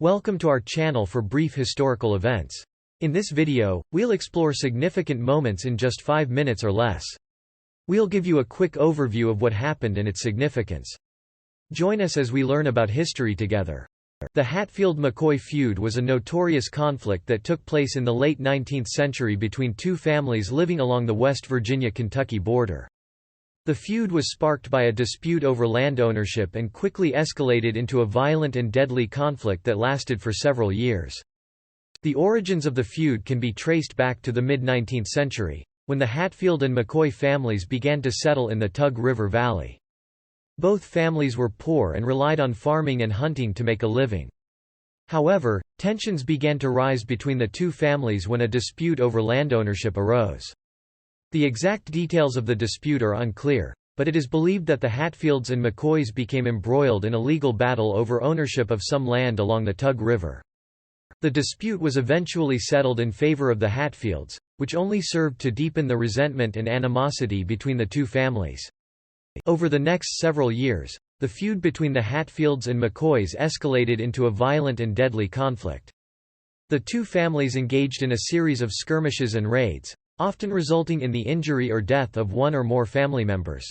Welcome to our channel for brief historical events. In this video, we'll explore significant moments in just 5 minutes or less. We'll give you a quick overview of what happened and its significance. Join us as we learn about history together. The Hatfield-McCoy feud was a notorious conflict that took place in the late 19th century between two families living along the West Virginia-Kentucky border. The feud was sparked by a dispute over land ownership and quickly escalated into a violent and deadly conflict that lasted for several years. The origins of the feud can be traced back to the mid-19th century, when the Hatfield and McCoy families began to settle in the Tug River Valley. Both families were poor and relied on farming and hunting to make a living. However, tensions began to rise between the two families when a dispute over land ownership arose. The exact details of the dispute are unclear, but it is believed that the Hatfields and McCoys became embroiled in a legal battle over ownership of some land along the Tug River. The dispute was eventually settled in favor of the Hatfields, which only served to deepen the resentment and animosity between the two families. Over the next several years, the feud between the Hatfields and McCoys escalated into a violent and deadly conflict. The two families engaged in a series of skirmishes and raids, often resulting in the injury or death of one or more family members.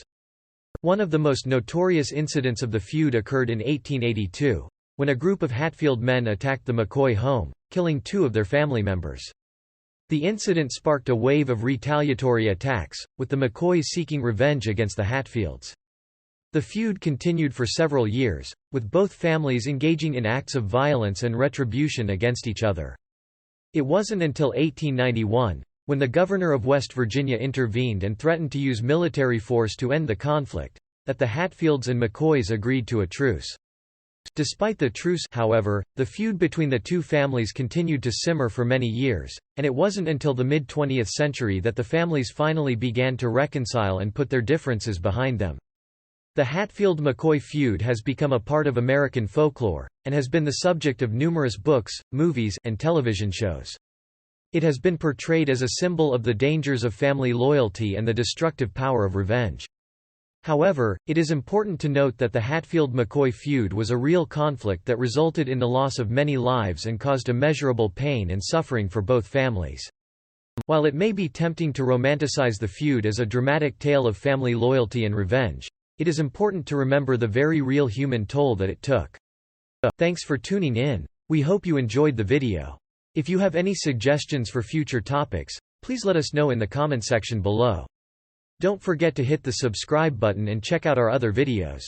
One of the most notorious incidents of the feud occurred in 1882, when a group of Hatfield men attacked the McCoy home, killing 2 of their family members. The incident sparked a wave of retaliatory attacks, with the McCoys seeking revenge against the Hatfields. The feud continued for several years, with both families engaging in acts of violence and retribution against each other. It wasn't until 1891, when the governor of West Virginia intervened and threatened to use military force to end the conflict, that the Hatfields and McCoys agreed to a truce. Despite the truce, however, the feud between the two families continued to simmer for many years, and it wasn't until the mid-20th century that the families finally began to reconcile and put their differences behind them. The Hatfield-McCoy feud has become a part of American folklore, and has been the subject of numerous books, movies, and television shows. It has been portrayed as a symbol of the dangers of family loyalty and the destructive power of revenge. However, it is important to note that the Hatfield-McCoy feud was a real conflict that resulted in the loss of many lives and caused immeasurable pain and suffering for both families. While it may be tempting to romanticize the feud as a dramatic tale of family loyalty and revenge, it is important to remember the very real human toll that it took. Thanks for tuning in. We hope you enjoyed the video. If you have any suggestions for future topics, please let us know in the comment section below. Don't forget to hit the subscribe button and check out our other videos.